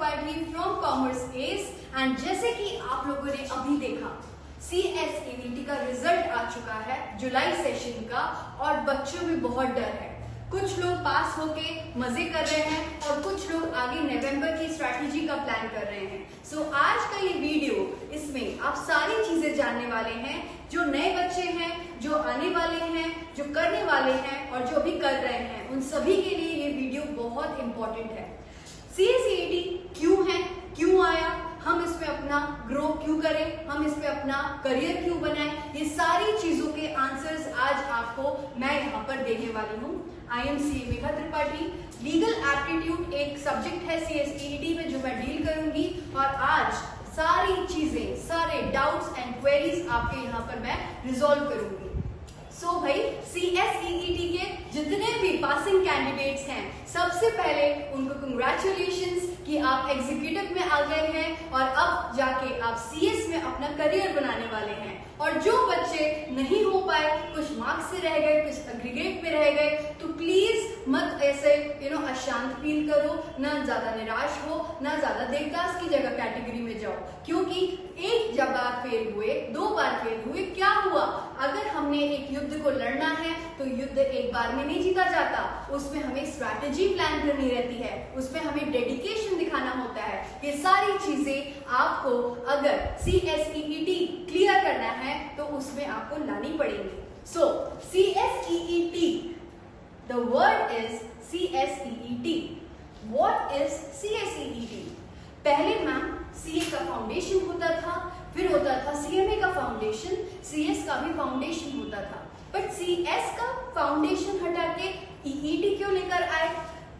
Tripathi from commerce S. And जैसे कि आप लोगों ने अभी देखा, CSEET का रिजल्ट आ चुका है जुलाई सेशन का और बच्चों में बहुत डर है। कुछ लोग पास होके मजे कर रहे हैं और कुछ लोग आगे नवंबर की स्ट्रैटेजी का प्लान कर रहे हैं। सो आज का ये वीडियो, इसमें आप सारी चीजें जानने वाले हैं, जो नए बच्चे हैं, जो आने वाले हैं, जो करने वाले हैं और जो अभी कर रहे हैं, उन सभी के लिए ये वीडियो बहुत इंपॉर्टेंट है। CSEET क्यों है, क्यों आया, हम इसमें अपना ग्रो क्यों करें, हम इसमें अपना करियर क्यों बनाएं, ये सारी चीजों के आंसर्स आज आपको मैं यहाँ पर देने वाली हूँ। I am CA Megha Tripathi. Legal aptitude एक सब्जेक्ट है CSEET में जो मैं डील करूंगी और आज सारी चीजें, सारे डाउट्स एंड क्वेरीज आपके यहाँ पर मैं रिजॉल्व करूंगी। सो भाई, CSEET के जितने भी पासिंग कैंडिडेट्स हैं, सबसे पहले उनको कंग्रेचुलेशंस कि आप एग्जीक्यूटिव में आ गए हैं और अब जाके आप CS में अपना करियर बनाने वाले हैं। और जो बच्चे नहीं हो पाए, कुछ मार्क्स से रह गए, कुछ एग्रीगेट में रह गए, तो प्लीज मत ऐसे अशांत फील करो, ना ज्यादा निराश हो, ना ज्यादा देवदास की जगह कैटेगरी में जाओ, क्योंकि एक जब बार फेल हुए, 2 बार फेल हुए, क्या हुआ? अगर हमने एक युद्ध को लड़ना है तो युद्ध एक बार में नहीं जीता जाता, उसमें हमें स्ट्रैटेजी प्लान करनी रहती है, उसमें हमें डेडिकेशन दिखाना होता है। ये सारी चीजें आपको अगर CSEET क्लियर करना है तो उसमें आपको लानी पड़ेगी। सो CSEET, the word is CSEET। What is CSEET? पहले मैम CA का फाउंडेशन होता था, फिर होता था CMA का फाउंडेशन, CS का भी फाउंडेशन होता था, बट CS का फाउंडेशन हटा के EET क्यों लेकर आए?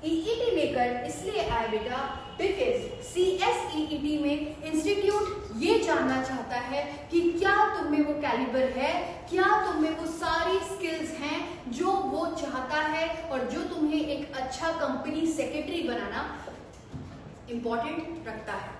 EET लेकर इसलिए आए बेटा, बिकॉज CSEET में इंस्टीट्यूट ये जानना चाहता है कि क्या तुम में वो कैलिबर है, क्या तुम में वो सारी स्किल्स हैं जो वो चाहता है और जो तुम्हें एक अच्छा कंपनी सेक्रेटरी बनाना इंपॉर्टेंट रखता है।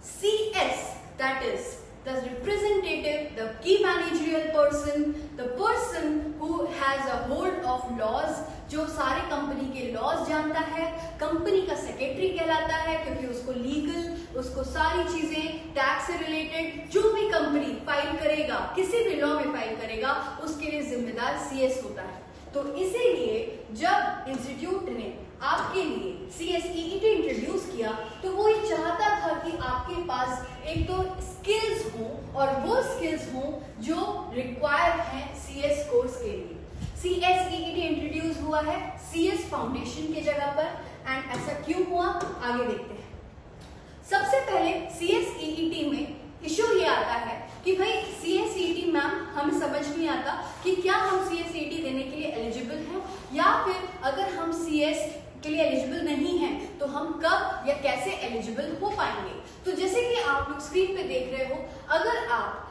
CS, that is the representative, the key managerial person, the person who has a hold of laws, जो सारे कंपनी के लॉज जानता है, कंपनी का सेक्रेटरी कहलाता है, क्योंकि उसको लीगल, उसको सारी चीजें टैक्स से रिलेटेड जो भी कंपनी फाइल करेगा, किसी भी लॉ में फाइल करेगा, उसके लिए जिम्मेदार CS होता है। तो इसीलिए जब इंस्टीट्यूट ने आपके लिए CSEET इंट्रोड्यूस किया तो वो ये चाहता था कि आपके पास एक तो स्किल्स हो और वो स्किल्स हो जो रिक्वायर है CS कोर्स के लिए। CSEET इंट्रोड्यूस हुआ है CS फाउंडेशन के जगह पर, एंड ऐसा क्यों हुआ आगे देखते हैं। सबसे पहले CSEET में इशू ये आता है कि भाई CSEET मैम हमें समझ नहीं आता कि क्या हम CSEET देने के लिए एलिजिबल हैं, या फिर अगर हम CS के लिए एलिजिबल नहीं हैं तो हम कब या कैसे एलिजिबल हो पाएंगे। तो जैसे कि आप लोग स्क्रीन पे देख रहे हो, अगर आप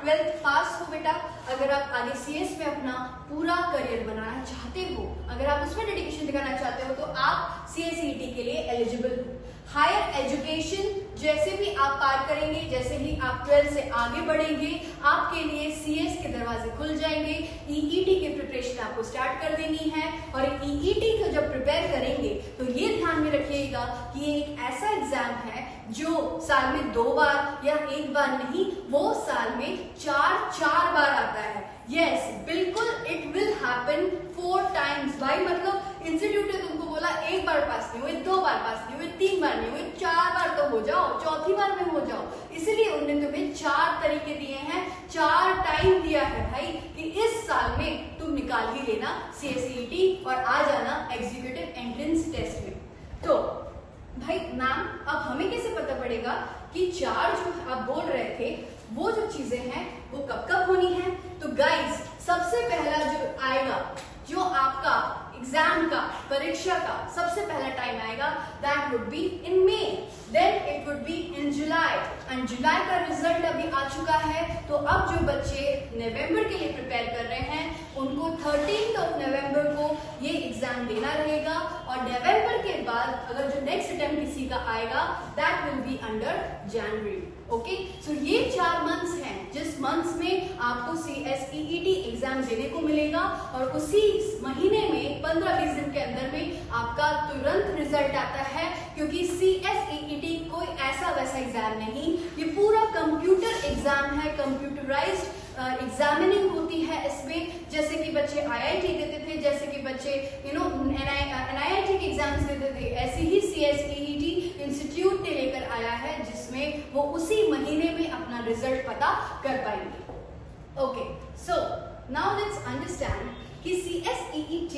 12th पास हो बेटा, अगर आप आगे CS में अपना पूरा करियर बनाना चाहते हो, अगर आप उसमें डेडिकेशन दिखाना चाहते हो, तो आप CSEET के लिए एलिजिबल हो। हायर एजुकेशन जैसे भी आप पार करेंगे, जैसे ही आप 12 से आगे बढ़ेंगे, आपके लिए CS के दरवाजे खुल जाएंगे। EET की प्रिपरेशन आपको स्टार्ट कर देनी है, और EET को जब प्रिपेयर करेंगे तो ये ध्यान में रखिएगा कि ये एक ऐसा एग्जाम है जो साल में 2 बार या 1 बार नहीं, वो साल में 4 बार आता है। यस, बिल्कुल, इट विल हैपन 4 टाइम्स। भाई मतलब इंस्टीट्यूट ने तुमको बोला 1 बार पास नहीं हुए, 2 बार पास नहीं हुए, 3 बार नहीं हुए, 4 बार तो हो जाओ, चौथी बार में हो जाओ। इसलिए उन्होंने तुम्हें 4 तरीके दिए हैं, 4 टाइम दिया है भाई कि इस साल में तुम निकाल ही लेना CSEET और आ जाना एग्जीक्यूटिव एंट्रेंस टेस्ट में। तो भाई मैम अब हमें कैसे पता पड़ेगा कि 4 जो आप बोल रहे थे वो जो चीजें हैं वो कब कब होनी है? तो गाइस, सबसे पहला जो आएगा, जो आपका एग्जाम का, परीक्षा का सबसे पहला टाइम आएगा, that would be in May, then it would be in July, and जुलाई का रिजल्ट अभी आ चुका है। तो अब जो बच्चे नवंबर के लिए प्रिपेयर कर रहे हैं उनको 13 नवंबर को ये एग्जाम देना रहेगा, और नवंबर के बाद अगर जो नेक्स्ट अटेम्प्ट किसी का आएगा, that will be under January. Okay, so ये 4 मंथ्स हैं जिस मंथ्स में आपको CSEET एग्जाम देने को मिलेगा और उसी महीने में 15-20 दिन के अंदर में आपका तुरंत रिजल्ट आता है, क्योंकि CSEET कोई ऐसा वैसा एग्जाम नहीं, ये पूरा कंप्यूटर एग्जाम है, कंप्यूटराइज्ड एग्जामिनिंग होती है इसमें। जैसे कि बच्चे IIT देते थे, जैसे कि बच्चे NIIT के एग्जाम्स देते थे, ऐसे ही CSEET इंस्टीट्यूट ने लेकर आया है जिसमें वो उसी महीने में अपना रिजल्ट पता कर पाएंगे। Okay, so now let's understand कि CSEET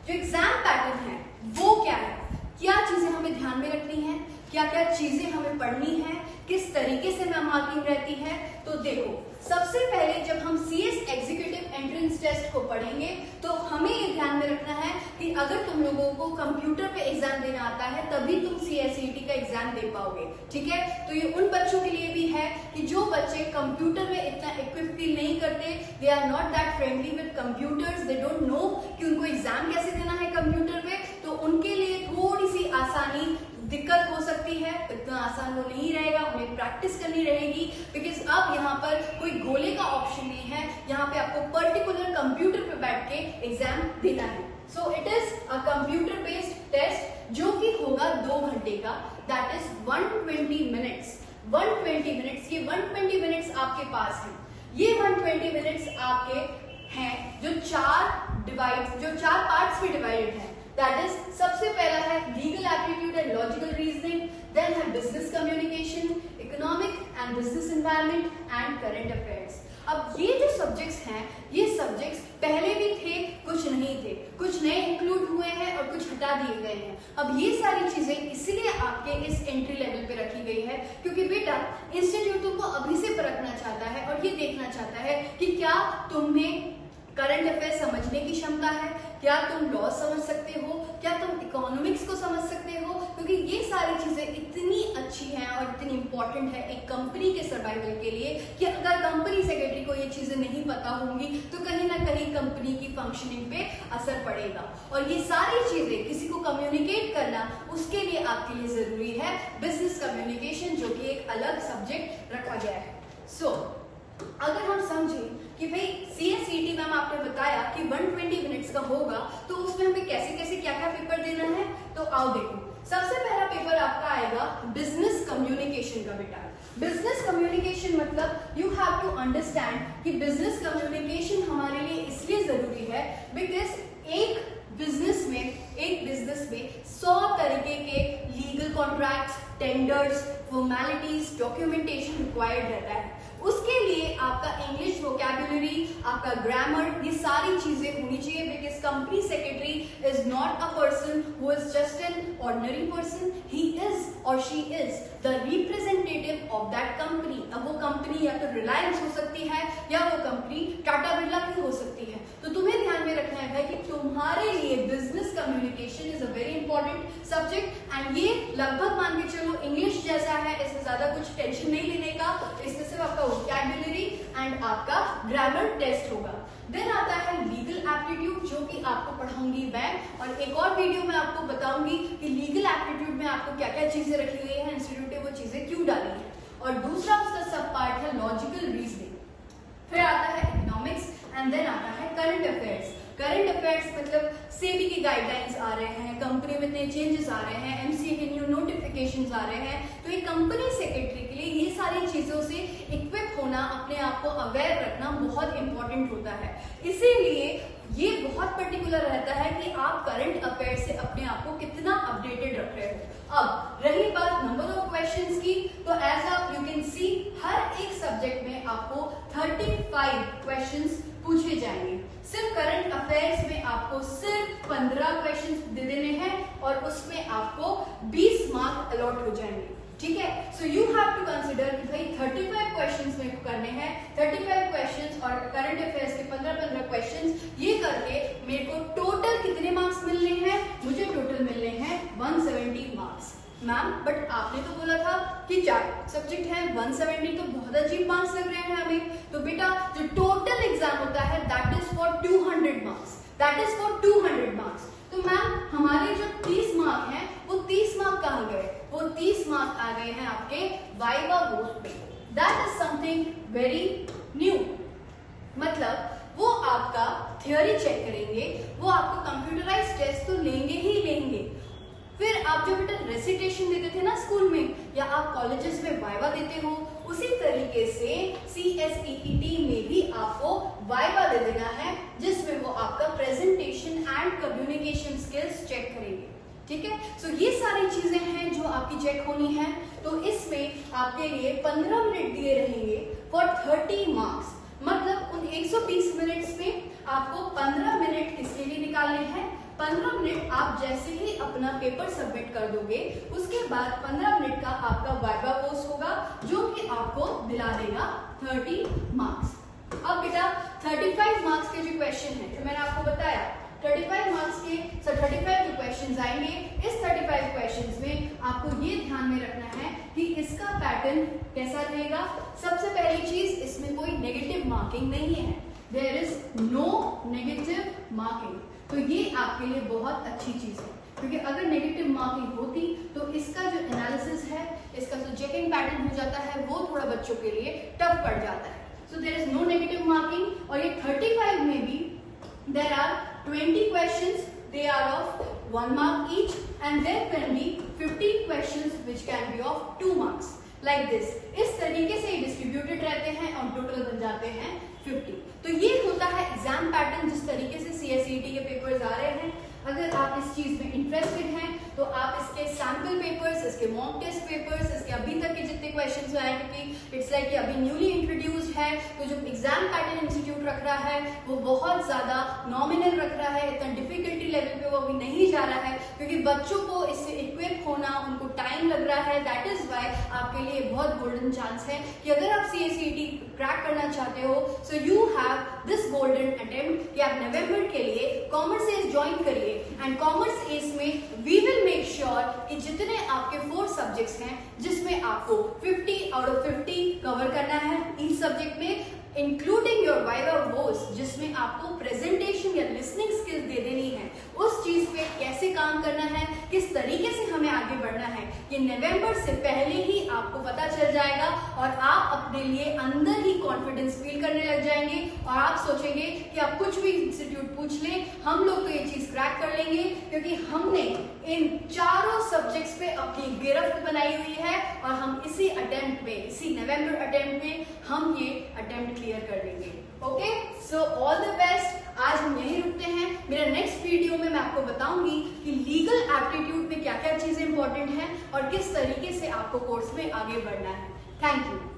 जो एग्जाम पैटर्न है वो क्या है, क्या चीजें हमें ध्यान में रखनी है, क्या क्या चीजें हमें पढ़नी है, किस तरीके से मार्किंग रहती है। तो देखो, सबसे पहले जब हम CS एग्जीक्यूटिव एंट्रेंस टेस्ट को पढ़ेंगे तो हमें ये ध्यान में रखना है कि अगर तुम लोगों को कंप्यूटर पे एग्जाम देना आता है तभी तुम CSEET का एग्जाम दे पाओगे, ठीक है। तो ये उन बच्चों के लिए भी है कि जो बच्चे कंप्यूटर में इतना इक्विप फील नहीं करते, they are not that friendly with computers, they don't know कि उनको एग्जाम कैसे देना है कंप्यूटर पे, तो उनके लिए थोड़ी सी आसानी दिक्कत हो सकती है, इतना आसान वो नहीं रहेगा, उन्हें प्रैक्टिस करनी रहेगी। बिकॉज अब यहाँ पर कोई गोले का ऑप्शन नहीं है, यहाँ पे आपको पर्टिकुलर कंप्यूटर पे बैठ के एग्जाम देना है। So it is a computer based test जो कि होगा 2 घंटे का, दैट इज 120 मिनट्स। 120 मिनट्स, ये 120 मिनट्स आपके पास है, ये 120 मिनट्स आपके हैं जो 4 पार्ट्स में डिवाइडेड है। दैट इज, सबसे पहला है legal aptitude and logical reasoning, then है business communication, economic and business environment and current affairs. अब ये जो सब्जेक्ट्स हैं, ये सब्जेक्ट्स पहले भी थे, कुछ नहीं थे, कुछ नए इंक्लूड हुए हैं और कुछ हटा दिए गए हैं। अब ये सारी चीजें इसलिए आपके इस एंट्री लेवल पे रखी गई है क्योंकि बेटा इंस्टीट्यूट तुमको अभी से परखना चाहता है और ये देखना चाहता है कि क्या तुम्हें करंट अफेयर समझने की क्षमता है, क्या तुम लॉ समझ सकते हो, क्या तुम इकोनॉमिक्स को समझ सकते हो, क्योंकि ये सारी चीजें इतनी अच्छी हैं और इतनी इंपॉर्टेंट है एक कंपनी के सर्वाइवल के लिए कि अगर कंपनी सेक्रेटरी को ये चीजें नहीं पता होंगी तो कहीं ना कहीं कंपनी की फंक्शनिंग पे असर पड़ेगा। और ये सारी चीजें किसी को कम्युनिकेट करना, उसके लिए आपके लिए जरूरी है बिजनेस कम्युनिकेशन, जो कि एक अलग सब्जेक्ट रखा गया है। सो अगर हम समझें कि भाई CSEET मैम आपने बताया कि 120 मिनट्स का होगा, तो उसमें हमें कैसे कैसे क्या क्या पेपर देना है, तो आओ देखो। सबसे पहला पेपर आपका आएगा बिजनेस कम्युनिकेशन का। बेटा बिजनेस कम्युनिकेशन मतलब यू हैव टू अंडरस्टैंड कि बिजनेस कम्युनिकेशन हमारे लिए इसलिए जरूरी है बिकॉज एक बिजनेस में 100 तरीके के legal contracts, tenders, formalities, documentation required रहता है। उसके लिए आपका इंग्लिश वोकैबुलरी, आपका ग्रामर, ये सारी चीजें होनी चाहिए because company secretary is not a person who is just an ordinary person, he is और she is the representative of that company. अब वो कंपनी या तो रिलायंस हो सकती है या वो कंपनी टाटा बिरला की हो सकती है। तो तुम्हें ध्यान में रखना है कि तुम्हारे लिए business communication is a very important subject and ये लगभग मान के चलो इंग्लिश जैसा है, इसमें ज्यादा कुछ टेंशन नहीं लेने का, इसमें सिर्फ आपका वोकैबुलरी एंड आपका ग्रामर टेस्ट होगा। देन आता है लीगल एप्टीट्यूड जो कि आपको पढ़ाऊंगी मैं, और एक और वीडियो में आपको बताऊंगी कि लीगल एप्टीट्यूड में आपको क्या क्या चीजें रखी गई है, इंस्टीट्यूट ने वो चीजें क्यों डाली है। और दूसरा उसका सब पार्ट है लॉजिकल रीजनिंग। फिर आता है इकोनॉमिक्स एंड देन आता है करंट अफेयर्स। करंट अफेयर्स मतलब सेबी के गाइडलाइंस आ रहे हैं, कंपनी में इतने चेंजेस आ रहे हैं, एमसीए के न्यू नोटिफिकेशंस आ रहे हैं, तो एक कंपनी सेक्रेटरी के लिए ये सारी चीजों से इक्विप होना, अपने आप को अवेयर रखना बहुत इंपॉर्टेंट होता है। इसीलिए ये बहुत पर्टिकुलर रहता है कि आप करंट अफेयर्स से अपने आप को कितना अपडेटेड रख रहे हो। अब रही बात नंबर ऑफ क्वेश्चंस की, तो एज आप यू कैन सी हर एक सब्जेक्ट में आपको 35 क्वेश्चंस पूछे जाएंगे। सिर्फ करंट अफेयर्स में आपको सिर्फ 15 क्वेश्चंस दे देने हैं और उसमें आपको 20 मार्क अलॉट हो जाएंगे, ठीक है। So you have to consider कि भाई 35 क्वेश्चंस मेरे को करने हैं, 35 क्वेश्चंस और करंट अफेयर्स के 15 क्वेश्चंस, ये करके मेरे को टोटल कितने मार्क्स मिलने हैं, मुझे टोटल मिलने हैं 170 मार्क्स। मैम बट आपने तो बोला था कि 4 सब्जेक्ट है, 170 तो बहुत अजीब मार्क्स लग रहे हैं हमें। तो बेटा जो टोटल एग्जाम होता है that is for 200 marks, that is for 200 marks. तो मैम हमारे जो 30 मार्क हैं वो 30 मार्क कहाँ गए, वो 30 मार्क आ गए हैं आपके वाइवा वोट पे। That is something something very new. मतलब वो आपका थियोरी चेक करेंगे, वो आपको कंप्यूटराइज टेस्ट तो लेंगे ही लेंगे। फिर आप जो बेटा रेसिटेशन देते थे ना स्कूल में, या आप कॉलेजेस में वाइवा देते हो, उसी तरीके से CSEET में भी आपको वाइवा दे देना है, जिसमें वो आपका presentation and communication skills check करेंगे। ठीक है, सो ये सारी चीजें हैं जो आपकी चेक होनी है। तो इसमें आपके लिए 15 मिनट दिए रहेंगे फॉर 30 मार्क्स। मतलब उन 120 मिनट्स में आपको 15 मिनट किसके लिए निकालने हैं। 15 मिनट आप जैसे ही अपना पेपर सबमिट कर दोगे, उसके बाद 15 मिनट का आपका वाइवा कोर्स होगा, जो कि आपको दिला देगा 30 मार्क्स। अब बेटा 35 मार्क्स के जो क्वेश्चन है, जो मैंने आपको बताया 35 मार्क्स के 35 जो क्वेश्चंस आएंगे, इस 35 क्वेश्चंस में आपको ये ध्यान में रखना है कि इसका पैटर्न कैसा रहेगा। सबसे पहली चीज, इसमें कोई नेगेटिव मार्किंग नहीं है, there is no negative marking. तो ये आपके लिए बहुत अच्छी चीज है, क्योंकि अगर नेगेटिव मार्किंग होती तो इसका जो एनालिसिस है, इसका जो चेकिंग पैटर्न हो जाता है, वो थोड़ा बच्चों के लिए टफ पड़ जाता है। So there is no negative marking. और ये 35 में भी there are 20 questions, they are of 1 mark each, and there can be 15 questions which can be of 2 marks like this। इस तरीके से डिस्ट्रीब्यूटेड रहते हैं और टोटल बन जाते हैं 50। तो ये होता है एग्जाम पैटर्न, जिस तरीके से CSET के पेपर्स आ रहे हैं। अगर आप इस चीज में इंटरेस्टेड हैं तो आप इसके सैंपल पेपर्स, इसके मॉक टेस्ट पेपर्स, इसके अभी तक के जितने क्वेश्चंस आए, क्योंकि इट्स लाइक अभी न्यूली इंट्रोड्यूस्ड है, तो जो एग्जाम पैटर्न इंस्टीट्यूट रख रहा है वो बहुत ज्यादा नॉमिनल रख रहा है, इतना डिफिकल्टी लेवल पे वो अभी नहीं जा रहा है, क्योंकि बच्चों को इससे इक्विप होना, उनको टाइम लग रहा है। दैट इज वाई आपके लिए बहुत गोल्डन चांस है कि अगर आप CSET क्रैक करना चाहते हो, सो you have this golden attempt कि आप नवंबर के लिए कॉमर्स एस ज्वाइन करिए। एंड कॉमर्स एस में वी विल मेक श्योर कि जितने आपके 4 सब्जेक्ट्स हैं, जिसमें आपको 50 आउट ऑफ 50 कवर करना है ईच सब्जेक्ट में, इंक्लूडिंग योर वाइवा कोर्स, जिसमें आपको प्रेजेंटेशन या लिसनिंग स्किल्स दे देनी है, उस चीज पे कैसे काम करना है, किस तरीके से हमें आगे बढ़ना है, ये नवंबर से पहले ही आपको पता चल जाएगा और आप अपने लिए अंदर ही कॉन्फिडेंस फील करने लग जाएंगे और आप सोचेंगे कि आप कुछ भी इंस्टीट्यूट पूछ लें, हम लोग तो ये चीज क्रैक कर लेंगे, क्योंकि हमने इन चारों सब्जेक्ट्स पे अपनी गिरफ्त बनाई हुई है और हम इसी अटेम्प्ट में, इसी नवंबर अटेम्प्ट में हम ये अटेम्प्ट क्लियर कर लेंगे। Okay, so all the best. आज हम यहीं रुकते हैं। मेरा नेक्स्ट वीडियो में मैं आपको बताऊंगी कि लीगल एप्टीट्यूड में क्या क्या चीजें इंपॉर्टेंट हैं और किस तरीके से आपको कोर्स में आगे बढ़ना है। Thank you.